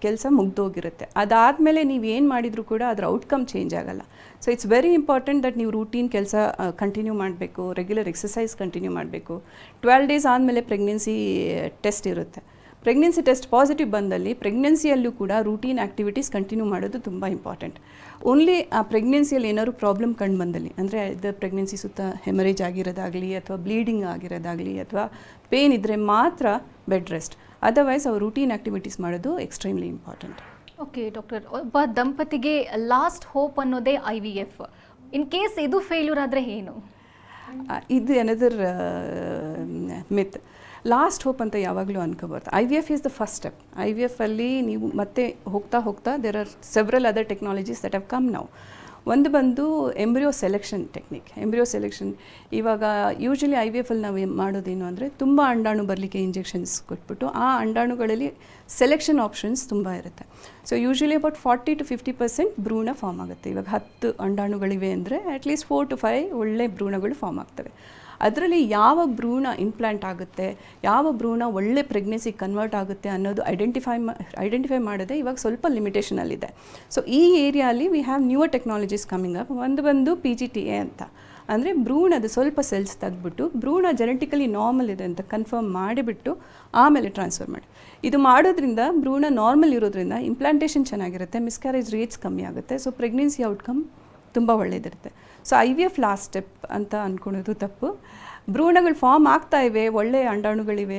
ಕೆಲಸ ಮುಗ್ದೋಗಿರುತ್ತೆ. ಅದಾದಮೇಲೆ ನೀವು ಏನು ಮಾಡಿದರೂ ಕೂಡ ಅದರ ಔಟ್ಕಮ್ ಚೇಂಜ್ ಆಗಲ್ಲ. So it's very important that ನೀವು ರೂಟೀನ್ ಕೆಲಸ ಕಂಟಿನ್ಯೂ ಮಾಡಬೇಕು, ರೆಗ್ಯುಲರ್ ಎಕ್ಸಸೈಸ್ ಕಂಟಿನ್ಯೂ ಮಾಡಬೇಕು. 12 days ಆದಮೇಲೆ ಪ್ರೆಗ್ನೆನ್ಸಿ ಟೆಸ್ಟ್ ಇರುತ್ತೆ. ಪ್ರೆಗ್ನೆನ್ಸಿ ಟೆಸ್ಟ್ ಪಾಸಿಟಿವ್ ಬಂದಲ್ಲಿ ಪ್ರೆಗ್ನೆನ್ಸಿಯಲ್ಲೂ ಕೂಡ ರೂಟೀನ್ ಆ್ಯಕ್ಟಿವಿಟೀಸ್ ಕಂಟಿನ್ಯೂ ಮಾಡೋದು ತುಂಬ ಇಂಪಾರ್ಟೆಂಟ್. ಓನ್ಲಿ ಆ ಪ್ರೆಗ್ನೆನ್ಸಿಯಲ್ಲಿ ಏನಾದ್ರು ಪ್ರಾಬ್ಲಮ್ ಕಂಡು ಬಂದಲ್ಲಿ, ಅಂದರೆ ಇದು ಪ್ರೆಗ್ನೆನ್ಸಿ ಸುತ್ತ ಹೆಮರೇಜ್ ಆಗಿರೋದಾಗಲಿ ಅಥವಾ ಬ್ಲೀಡಿಂಗ್ ಆಗಿರೋದಾಗಲಿ ಅಥವಾ ಪೇನ್ ಇದ್ದರೆ ಮಾತ್ರ ಬೆಡ್ ರೆಸ್ಟ್. ಅದರ್ವೈಸ್ ಅವ್ರು ರೂಟೀನ್ ಆ್ಯಕ್ಟಿವಿಟೀಸ್ ಮಾಡೋದು ಎಕ್ಸ್ಟ್ರೀಮ್ಲಿ ಇಂಪಾರ್ಟೆಂಟ್. ಓಕೆ ಡಾಕ್ಟರ್, ಒಬ್ಬ ದಂಪತಿಗೆ ಲಾಸ್ಟ್ ಹೋಪ್ ಅನ್ನೋದೇ IVF. ಇನ್ ಕೇಸ್ ಇದು ಫೇಲ್ಯೂರ್ ಆದರೆ ಏನು? ಇದು ಅನದರ್ ಮಿತ್. ಲಾಸ್ಟ್ ಹೋಪ್ ಅಂತ ಯಾವಾಗಲೂ ಅನ್ಕೋಬಾರ್ದು. IVF is the first step. IVF ಅಲ್ಲಿ ನೀವು ಮತ್ತೆ ಹೋಗ್ತಾ there are several other technologies that have come now. ಒಂದು ಬಂದು embryo selection technique. Embryo selection ಇವಾಗ ಯೂಶ್ವಲಿ IVF ಅಲ್ಲಿ ನಾವು ಮಾಡೋದೇನು ಅಂದರೆ ತುಂಬ ಅಂಡಾಣು ಬರಲಿಕ್ಕೆ ಇಂಜೆಕ್ಷನ್ಸ್ ಕೊಟ್ಬಿಟ್ಟು ಆ ಅಂಡಾಣುಗಳಲ್ಲಿ ಸೆಲೆಕ್ಷನ್ ಆಪ್ಷನ್ಸ್ ತುಂಬ ಇರುತ್ತೆ. ಸೊ ಯೂಶ್ವಲಿ ಅಬೌಟ್ 40 to 50% ಭ್ರೂಣ ಫಾರ್ಮ್ ಆಗುತ್ತೆ. ಇವಾಗ 10 ಅಂಡಾಣುಗಳಿವೆ ಅಂದರೆ ಅಟ್ಲೀಸ್ಟ್ 4 to 5 ಒಳ್ಳೆ ಭ್ರೂಣಗಳು ಫಾರ್ಮ್ ಆಗ್ತವೆ. ಅದರಲ್ಲಿ ಯಾವ ಭ್ರೂಣ ಇಂಪ್ಲಾಂಟ್ ಆಗುತ್ತೆ, ಯಾವ ಭ್ರೂಣ ಒಳ್ಳೆ ಪ್ರೆಗ್ನೆನ್ಸಿ ಕನ್ವರ್ಟ್ ಆಗುತ್ತೆ ಅನ್ನೋದು ಐಡೆಂಟಿಫೈ ಮಾಡೋದೇ ಇವಾಗ ಸ್ವಲ್ಪ ಲಿಮಿಟೇಷನಲ್ಲಿದೆ. ಸೊ ಈ ಏರಿಯಾಲಿ we have newer technologies coming up. ಒಂದು PGTA ಅಂತ, ಅಂದರೆ ಭ್ರೂಣದ ಸ್ವಲ್ಪ ಸೆಲ್ಸ್ ತೆಗೆದ್ಬಿಟ್ಟು ಭ್ರೂಣ ಜೆನೆಟಿಕಲಿ ನಾರ್ಮಲ್ ಇದೆ ಅಂತ ಕನ್ಫರ್ಮ್ ಮಾಡಿಬಿಟ್ಟು ಆಮೇಲೆ ಟ್ರಾನ್ಸ್ಫರ್ ಮಾಡಿ. ಇದು ಮಾಡೋದ್ರಿಂದ ಭ್ರೂಣ ನಾರ್ಮಲ್ ಇರೋದ್ರಿಂದ ಇಂಪ್ಲಾಂಟೇಷನ್ ಚೆನ್ನಾಗಿರುತ್ತೆ, ಮಿಸ್ಕ್ಯಾರೇಜ್ ರೇಟ್ಸ್ ಕಮ್ಮಿ ಆಗುತ್ತೆ. ಸೊ ಪ್ರೆಗ್ನೆನ್ಸಿ ಔಟ್ಕಮ್ ತುಂಬ ಒಳ್ಳೆಯದಿರುತ್ತೆ. ಸೊ IVF ಲಾಸ್ಟ್ ಸ್ಟೆಪ್ ಅಂತ ಅಂದ್ಕೊಳೋದು ತಪ್ಪು. ಭ್ರೂಣಗಳು ಫಾರ್ಮ್ ಆಗ್ತಾ ಇವೆ, ಒಳ್ಳೆಯ ಅಂಡಾಣುಗಳಿವೆ,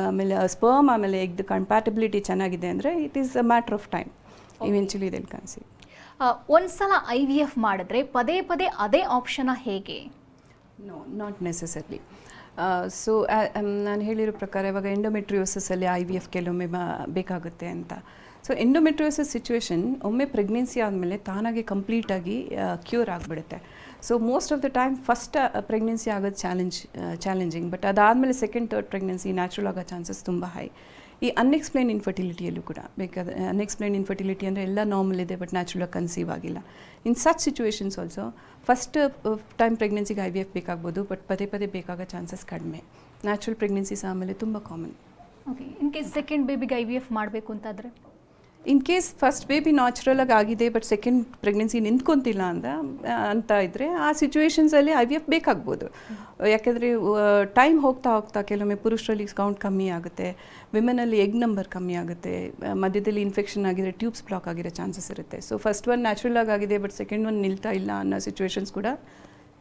ಆಮೇಲೆ ಸ್ಪರ್ಮ್ ಆಮೇಲೆ ಎಗ್ದು ಕಂಪ್ಯಾಟಿಬಿಲಿಟಿ ಚೆನ್ನಾಗಿದೆ ಅಂದರೆ it is a matter of time. Eventually ಇದೆಲ್ ಕನ್ಸಿ. ಒಂದ್ಸಲ IVF ಮಾಡಿದ್ರೆ ಪದೇ ಅದೇ ಆಪ್ಷನ್ ಹೇಗೆ? No, not necessary. ಸೊ ನಾನು ಹೇಳಿರೋ ಪ್ರಕಾರ ಇವಾಗ ಎಂಡೋಮೆಟ್ರಿಯೋಸಿಸಲ್ಲಿ IVF ಕೆಲವೊಮ್ಮೆ ಬೇಕಾಗುತ್ತೆ ಅಂತ. ಸೊ ಎಂಡೋಮೆಟ್ರಿಯೋಸಿಸ್ ಸಿಚುವೇಶನ್ ಒಮ್ಮೆ ಪ್ರೆಗ್ನೆನ್ಸಿ ಆದಮೇಲೆ ತಾನಾಗಿ ಕಂಪ್ಲೀಟಾಗಿ ಕ್ಯೂರ್ ಆಗಿಬಿಡುತ್ತೆ. So most of the time first pregnancy ಆಗೋದು ಚಾಲೆಂಜಿಂಗ್, ಬಟ್ ಅದಾದಮೇಲೆ ಸೆಕೆಂಡ್ ಥರ್ಡ್ ಪ್ರೆಗ್ನೆನ್ಸಿ ನ್ಯಾಚುರಲ್ ಆಗೋ ಚಾನ್ಸಸ್ ತುಂಬ ಹೈ. ಈ ಅನ್ಎಕ್ಸ್ಪ್ಲೈನ್ ಇನ್ಫರ್ಟಿಲಿಟಿಯಲ್ಲೂ ಕೂಡ ಬೇಕಾದರೆ ಅನ್ಎಕ್ಸ್ಪ್ಲೈನ್ ಇನ್ಫರ್ಟಿಲಿಟಿ ಅಂದರೆ ಎಲ್ಲ ನಾರ್ಮಲ್ ಇದೆ ಬಟ್ ನ್ಯಾಚುರಲಾಗಿ ಕನ್ಸೀವ್ ಆಗಿಲ್ಲ. In such situations also first time ಪ್ರೆಗ್ನೆನ್ಸಿಗೆ IVF ಬೇಕಾಗ್ಬೋದು, ಬಟ್ ಪದೇ ಪದೇ ಬೇಕಾಗೋ ಚಾನ್ಸಸ್ ಕಡಿಮೆ. ನ್ಯಾಚುರಲ್ ಪ್ರೆಗ್ನೆನ್ಸೀಸ್ ಆಮೇಲೆ ತುಂಬ common. Okay, in case second ಬೇಬಿಗೆ IVF ಮಾಡಬೇಕು ಅಂತಾದರೆ? ಇನ್ ಕೇಸ್ ಫಸ್ಟ್ ಬೇಬಿ ನ್ಯಾಚುರಲಾಗಿ ಆಗಿದೆ ಬಟ್ ಸೆಕೆಂಡ್ ಪ್ರೆಗ್ನೆನ್ಸಿ ನಿಂತ್ಕೊಂತಿಲ್ಲ ಅಂತ ಇದ್ದರೆ ಆ ಸಿಚುವೇಶನ್ಸಲ್ಲಿ IVF ಬೇಕಾಗ್ಬೋದು. ಯಾಕೆಂದರೆ ಟೈಮ್ ಹೋಗ್ತಾ ಹೋಗ್ತಾ ಕೆಲವೊಮ್ಮೆ ಪುರುಷರಲ್ಲಿ ಕೌಂಟ್ ಕಮ್ಮಿ ಆಗುತ್ತೆ, ವಿಮೆನಲ್ಲಿ ಎಗ್ ನಂಬರ್ ಕಮ್ಮಿ ಆಗುತ್ತೆ, ಮಧ್ಯದಲ್ಲಿ ಇನ್ಫೆಕ್ಷನ್ ಆಗಿದ್ರೆ ಟ್ಯೂಬ್ಸ್ ಬ್ಲಾಕ್ ಆಗಿರೋ ಚಾನ್ಸಸ್ ಇರುತ್ತೆ. ಸೊ ಫಸ್ಟ್ ಒನ್ ನ್ಯಾಚುರಲಾಗಿ ಆಗಿದೆ ಬಟ್ ಸೆಕೆಂಡ್ ಒನ್ ನಿಲ್ತಾ ಇಲ್ಲ ಅನ್ನೋ ಸಿಚುವೇಶನ್ಸ್ ಕೂಡ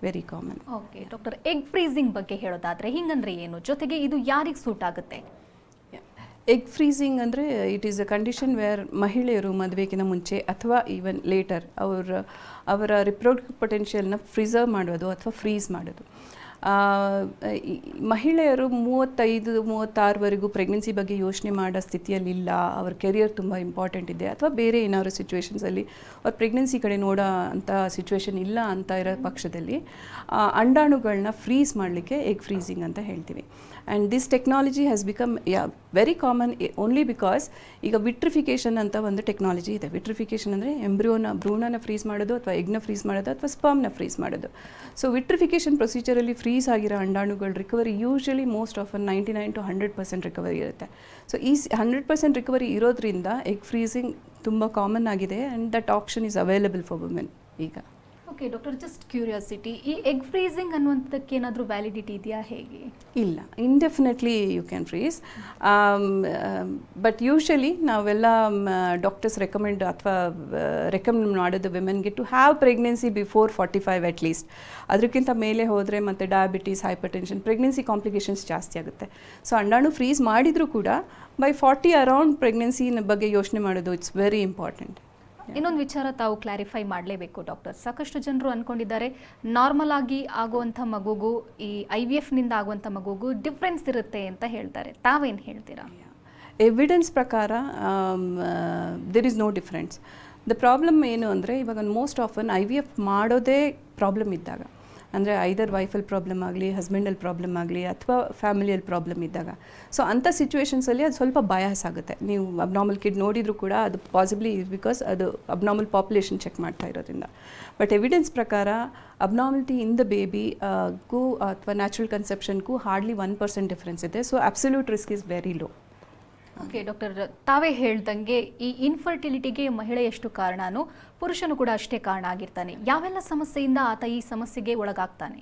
very common. Okay doctor, egg freezing ಬಗ್ಗೆ ಹೇಳೋದಾದರೆ ಹಿಂಗಂದ್ರೆ ಏನು, ಜೊತೆಗೆ ಇದು ಯಾರಿಗೆ ಸೂಟ್ ಆಗುತ್ತೆ? ಎಗ್ ಫ್ರೀಸಿಂಗ್ ಅಂದರೆ it is a condition wear ಮಹಿಳೆಯರು ಮದುವೆಗಿಂತ ಮುಂಚೆ ಅಥವಾ ಈವನ್ ಲೇಟರ್ ಅವರ ರಿಪ್ರೊಡಕ್ಟಿವ್ ಪೊಟೆನ್ಷಿಯಲ್ನ ಪ್ರಿಸರ್ವ್ ಮಾಡೋದು ಅಥವಾ ಫ್ರೀಸ್ ಮಾಡೋದು. ಮಹಿಳೆಯರು 35-36ವರೆಗೂ ಪ್ರೆಗ್ನೆನ್ಸಿ ಬಗ್ಗೆ ಯೋಚನೆ ಮಾಡೋ ಸ್ಥಿತಿಯಲ್ಲಿಲ್ಲ, ಅವ್ರ ಕೆರಿಯರ್ ತುಂಬ ಇಂಪಾರ್ಟೆಂಟ್ ಇದೆ ಅಥವಾ ಬೇರೆ ಏನಾದ್ರು ಸಿಚುವೇಶನ್ಸಲ್ಲಿ ಅವ್ರ ಪ್ರೆಗ್ನೆನ್ಸಿ ಕಡೆ ನೋಡೋ ಅಂಥ ಸಿಚುವೇಶನ್ ಇಲ್ಲ ಅಂತ ಇರೋ ಪಕ್ಷದಲ್ಲಿ ಅಂಡಾಣುಗಳನ್ನ ಫ್ರೀಸ್ ಮಾಡಲಿಕ್ಕೆ ಎಗ್ ಫ್ರೀಸಿಂಗ್ ಅಂತ ಹೇಳ್ತೀವಿ. And this technology has become very common only because ಈಗ ವಿಟ್ರಿಫಿಕೇಷನ್ ಅಂತ ಒಂದು ಟೆಕ್ನಾಲಜಿ ಇದೆ. ವಿಟ್ರಿಫಿಕೇಷನ್ ಅಂದರೆ ಭ್ರೂಣನ ಫ್ರೀಸ್ ಮಾಡೋದು ಅಥವಾ ಎಗ್ನ ಫ್ರೀಸ್ ಮಾಡೋದು ಅಥವಾ ಸ್ಪರ್ಮ್ನ ಫ್ರೀಸ್ ಮಾಡೋದು. ಸೊ ವಿಟ್ರಿಫಿಕೇಷನ್ ಪ್ರೊಸೀಜರಲ್ಲಿ ಫ್ರೀಸ್ ಆಗಿರೋ ಅಂಡಾಣುಗಳ recovery usually most of 99 to 100% recovery ಇರುತ್ತೆ. ಸೊ ಈ 100% ರಿಕವರಿ ಇರೋದ್ರಿಂದ ಎಗ್ ಫ್ರೀಸಿಂಗ್ ತುಂಬ ಕಾಮನ್ ಆಗಿದೆ and that option is available for women ಈಗ. ಓಕೆ ಡಾಕ್ಟರ್, ಜಸ್ಟ್ ಕ್ಯೂರಿಯಾಸಿಟಿ, ಈ ಎಗ್ ಫ್ರೀಸಿಂಗ್ ಅನ್ನುವಂಥದ್ದಕ್ಕೆ ಏನಾದರೂ ವ್ಯಾಲಿಡಿಟಿ ಇದೆಯಾ, ಹೇಗೆ? ಇಲ್ಲ, indefinitely you can freeze, but usually ನಾವೆಲ್ಲ ಡಾಕ್ಟರ್ಸ್ ರೆಕಮೆಂಡ್ ಮಾಡೋದು ವಿಮೆನ್ಗೆ to have pregnancy before 45 at least. ಅದಕ್ಕಿಂತ ಮೇಲೆ ಹೋದರೆ ಮತ್ತು diabetes, hypertension, pregnancy complications ಜಾಸ್ತಿ ಆಗುತ್ತೆ. ಸೊ ಅಂಡಾಣು ಫ್ರೀಸ್ ಮಾಡಿದರೂ ಕೂಡ ಬೈ 40 ಅರೌಂಡ್ ಪ್ರೆಗ್ನೆನ್ಸಿನ ಬಗ್ಗೆ ಯೋಚನೆ ಮಾಡೋದು ಇಟ್ಸ್ ವೆರಿ ಇಂಪಾರ್ಟೆಂಟ್. ಇನ್ನೊಂದು ವಿಚಾರ ತಾವು ಕ್ಲಾರಿಫೈ ಮಾಡಲೇಬೇಕು ಡಾಕ್ಟರ್. ಸಾಕಷ್ಟು ಜನರು ಅಂದ್ಕೊಂಡಿದ್ದಾರೆ ನಾರ್ಮಲ್ ಆಗಿ ಆಗುವಂಥ ಮಗುಗೂ ಈ IVFನಿಂದ ಆಗುವಂಥ ಮಗುಗೂ ಡಿಫ್ರೆನ್ಸ್ ಇರುತ್ತೆ ಅಂತ ಹೇಳ್ತಾರೆ. ತಾವೇನು ಹೇಳ್ತೀರಾ? ಎವಿಡೆನ್ಸ್ ಪ್ರಕಾರ there is no difference. The problem ಏನು ಅಂದರೆ ಇವಾಗ ಮೋಸ್ಟ್ ಆಫನ್ IVF ಮಾಡೋದೇ ಪ್ರಾಬ್ಲಮ್ ಇದ್ದಾಗ, ಅಂದರೆ ಐದರ್ ವೈಫಲ್ಲಿ ಪ್ರಾಬ್ಲಮ್ ಆಗಲಿ, ಹಸ್ಬೆಂಡಲ್ಲಿ ಪ್ರಾಬ್ಲಮ್ ಆಗಲಿ ಅಥವಾ ಫ್ಯಾಮಿಲಿಯಲ್ಲಿ ಪ್ರಾಬ್ಲಮ್ ಇದ್ದಾಗ. ಸೊ ಅಂಥ ಸಿಚುವೇಶನ್ಸಲ್ಲಿ ಅದು ಸ್ವಲ್ಪ ಬಯಾಸ್ ಆಗುತ್ತೆ. ನೀವು ಅಬ್ನಾರ್ಮಲ್ ಕಿಡ್ ನೋಡಿದರೂ ಕೂಡ ಅದು ಪಾಸಿಬ್ಲಿ ಬಿಕಾಸ್ ಅದು ಅಬ್ನಾರ್ಮಲ್ ಪಾಪ್ಯುಲೇಷನ್ ಚೆಕ್ ಮಾಡ್ತಾ ಇರೋದ್ರಿಂದ. ಬಟ್ ಎವಿಡೆನ್ಸ್ ಪ್ರಕಾರ ಅಬ್ನಾರ್ಮಲಿಟಿ ಇನ್ ದ ಬೇಬಿಗೂ ಅಥವಾ ನ್ಯಾಚುರಲ್ ಕನ್ಸೆಪ್ಷನ್ಗೂ ಹಾರ್ಡ್ಲಿ 1% ಡಿಫ್ರೆನ್ಸ್ ಇದೆ. So absolute risk is very low. Okay doctor, ತಾವೇ ಹೇಳ್ದಂಗೆ ಈ ಇನ್ಫರ್ಟಿಲಿಟಿಗೆ ಮಹಿಳೆ ಎಷ್ಟು ಕಾರಣನೋ ಪುರುಷನು ಕೂಡ ಅಷ್ಟೇ ಕಾರಣ ಆಗಿರ್ತಾನೆ. ಯಾವೆಲ್ಲ ಸಮಸ್ಯೆಯಿಂದ ಆತ ಈ ಸಮಸ್ಯೆಗೆ ಒಳಗಾಗ್ತಾನೆ?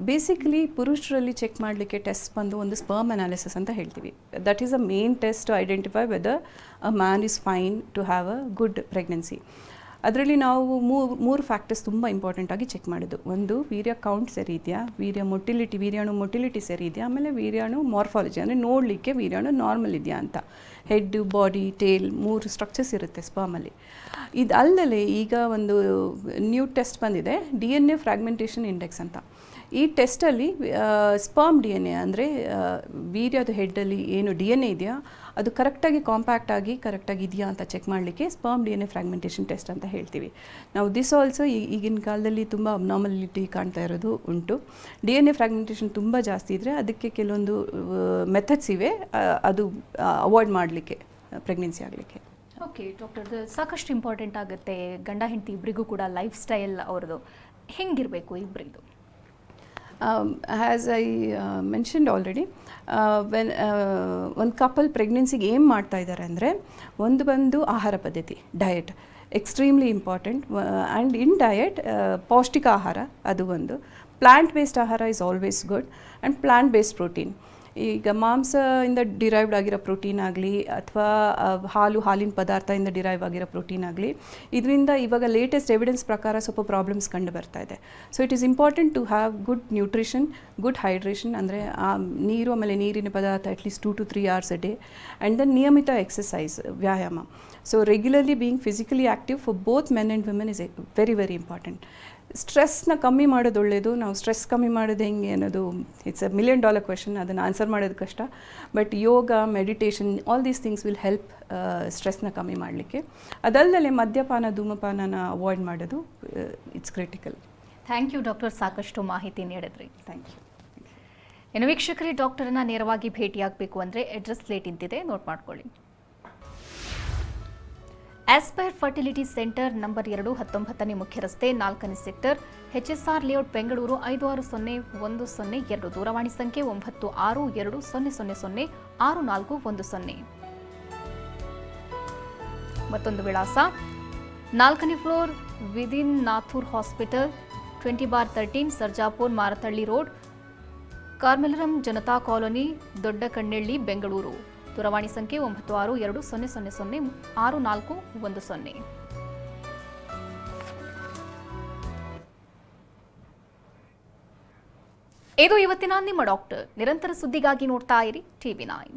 ಬೇಸಿಕಲಿ ಪುರುಷರಲ್ಲಿ ಚೆಕ್ ಮಾಡಲಿಕ್ಕೆ ಟೆಸ್ಟ್ ಬಂದು ಒಂದು ಸ್ಪರ್ಮ್ ಅನಾಲಿಸಿಸ್ ಅಂತ ಹೇಳ್ತೀವಿ. That is a main test to identify whether a man is fine to have a good pregnancy. ಅದರಲ್ಲಿ ನಾವು ಮೂರು ಫ್ಯಾಕ್ಟರ್ಸ್ ತುಂಬ ಇಂಪಾರ್ಟೆಂಟಾಗಿ ಚೆಕ್ ಮಾಡೋದು. ಒಂದು, ವೀರ್ಯ ಕೌಂಟ್ ಸರಿ ಇದೆಯಾ, ವೀರ್ಯಾಣು ಮೊಟಿಲಿಟಿ ಸರಿ ಇದೆಯಾ, ಆಮೇಲೆ ವೀರ್ಯಾಣು ಮಾರ್ಫಾಲಜಿ ಅಂದರೆ ನೋಡಲಿಕ್ಕೆ ವೀರ್ಯಾಣು ನಾರ್ಮಲ್ ಇದೆಯಾ ಅಂತ. ಹೆಡ್, ಬಾಡಿ, ಟೇಲ್ 3 ಸ್ಟ್ರಕ್ಚರ್ಸ್ ಇರುತ್ತೆ ಸ್ಪರ್ಮಲ್ಲಿ. ಇದು ಅಲ್ಲದೆ ಈಗ ಒಂದು ನ್ಯೂ ಟೆಸ್ಟ್ ಬಂದಿದೆ, DNA ಫ್ರಾಗ್ಮೆಂಟೇಷನ್ ಇಂಡೆಕ್ಸ್ ಅಂತ. ಈ ಟೆಸ್ಟಲ್ಲಿ ಸ್ಪರ್ಮ್ DNA ಅಂದರೆ ವೀರ್ಯದ ಹೆಡ್ಡಲ್ಲಿ ಏನು DNA ಇದೆಯಾ ಅದು ಕರೆಕ್ಟಾಗಿ ಕಾಂಪ್ಯಾಕ್ಟ್ ಆಗಿ ಕರೆಕ್ಟಾಗಿ ಇದೆಯಾ ಅಂತ ಚೆಕ್ ಮಾಡಲಿಕ್ಕೆ ಸ್ಪರ್ಮ್ DNA ಫ್ರಾಗ್ಮೆಂಟೇಷನ್ ಟೆಸ್ಟ್ ಅಂತ ಹೇಳ್ತೀವಿ ನಾವು. ದಿಸ್ ಆಲ್ಸೋ ಈಗಿನ ಕಾಲದಲ್ಲಿ ತುಂಬ ಅಬ್ನಾರ್ಮಲಿಟಿ ಕಾಣ್ತಾ ಇರೋದು ಉಂಟು. DNA ಫ್ರಾಗ್ಮೆಂಟೇಷನ್ ತುಂಬ ಜಾಸ್ತಿ ಇದ್ದರೆ ಅದಕ್ಕೆ ಕೆಲವೊಂದು ಮೆಥಡ್ಸ್ ಇವೆ ಅದು ಅವಾಯ್ಡ್ ಮಾಡಲಿಕ್ಕೆ ಪ್ರೆಗ್ನೆನ್ಸಿ ಆಗಲಿಕ್ಕೆ. ಓಕೆ ಡಾಕ್ಟರ್, ಸಾಕಷ್ಟು ಇಂಪಾರ್ಟೆಂಟ್ ಆಗುತ್ತೆ ಗಂಡ ಹೆಂಡತಿ ಇಬ್ಬರಿಗೂ ಕೂಡ ಲೈಫ್ ಸ್ಟೈಲ್ ಅವ್ರದ್ದು ಹೆಂಗಿರಬೇಕು ಇಬ್ಬರಿದು? ಆ್ಯಸ್ ಐ ಮೆನ್ಷನ್ಡ್ ಆಲ್ರೆಡಿ, ಒಂದು ಕಪಲ್ ಪ್ರೆಗ್ನೆನ್ಸಿಗೆ ಏನು ಮಾಡ್ತಾ ಇದ್ದಾರೆ ಅಂದರೆ ಒಂದು ಬಂದು ಆಹಾರ ಪದ್ಧತಿ, diet extremely important. And in diet ಪೌಷ್ಟಿಕ ಆಹಾರ ಅದು ಒಂದು. ಪ್ಲ್ಯಾಂಟ್ ಬೇಸ್ಡ್ ಆಹಾರ is always good and plant based protein. ಈಗ ಮಾಂಸದಿಂದ ಡಿರೈವ್ಡ್ ಆಗಿರೋ ಪ್ರೋಟೀನ್ ಆಗಲಿ ಅಥವಾ ಹಾಲಿನ ಪದಾರ್ಥದಿಂದ ಡಿರೈವ್ ಆಗಿರೋ ಪ್ರೋಟೀನ್ ಆಗಲಿ, ಇದರಿಂದ ಇವಾಗ ಲೇಟೆಸ್ಟ್ ಎವಿಡೆನ್ಸ್ ಪ್ರಕಾರ ಸ್ವಲ್ಪ ಪ್ರಾಬ್ಲಮ್ಸ್ ಕಂಡು ಬರ್ತಾ ಇದೆ. So it is important to have good nutrition, good hydration ಅಂದರೆ ನೀರು ಆಮೇಲೆ ನೀರಿನ ಪದಾರ್ಥ at least 2 to 3 hours a day, and then ನಿಯಮಿತ ಎಕ್ಸಸೈಸ್, ವ್ಯಾಯಾಮ. So regularly being physically active for both men and women is very very important. ಸ್ಟ್ರೆಸ್ನ ಕಮ್ಮಿ ಮಾಡೋದು ಒಳ್ಳೆಯದು. ನಾವು ಸ್ಟ್ರೆಸ್ ಕಮ್ಮಿ ಮಾಡೋದು ಹೆಂಗೆ ಅನ್ನೋದು ಇಟ್ಸ್ $1 million ಕ್ವೆಶನ್, ಅದನ್ನು ಆನ್ಸರ್ ಮಾಡೋದು ಕಷ್ಟ. But yoga, meditation, all these things will help ಸ್ಟ್ರೆಸ್ನ ಕಮ್ಮಿ ಮಾಡಲಿಕ್ಕೆ. ಅದಲ್ಲದೆ ಮದ್ಯಪಾನ, ಧೂಮಪಾನನ ಅವಾಯ್ಡ್ ಮಾಡೋದು it's critical. Thank you doctor, ಸಾಕಷ್ಟು ಮಾಹಿತಿ ನೀಡಿದ್ರಿ. Thank you. ಇನ್ನು ವೀಕ್ಷಕರೇ, ಡಾಕ್ಟರನ್ನ ನೇರವಾಗಿ ಭೇಟಿಯಾಗಬೇಕು ಅಂದರೆ ಅಡ್ರೆಸ್ ಲೇಟ್ ಇಂತಿದೆ, ನೋಟ್ ಮಾಡ್ಕೊಳ್ಳಿ. ಆಸ್ಪೈರ್ ಫರ್ಟಿಲಿಟಿ ಸೆಂಟರ್ ನಂಬರ್ 2, 19ನೇ ಮುಖ್ಯ ರಸ್ತೆ, 4ನೇ ಸೆಕ್ಟರ್, HSR ಲೇಔಟ್, ಬೆಂಗಳೂರು 560102. ದೂರವಾಣಿ ಸಂಖ್ಯೆ 9620006410. ಮತ್ತೊಂದು ವಿಳಾಸ 4ನೇ floor, within Nathur hospital, 20/13, Sarjapur, Marathahalli road, Carmelaram Janata colony, Dodda Kannelli, Bengaluru. ದೂರವಾಣಿ ಸಂಖ್ಯೆ 9620006410. ಇದು ಇವತ್ತಿನ ನಿಮ್ಮ ಡಾಕ್ಟರ್. ನಿರಂತರ ಸುದ್ದಿಗಾಗಿ ನೋಡ್ತಾ ಇರಿ TV9.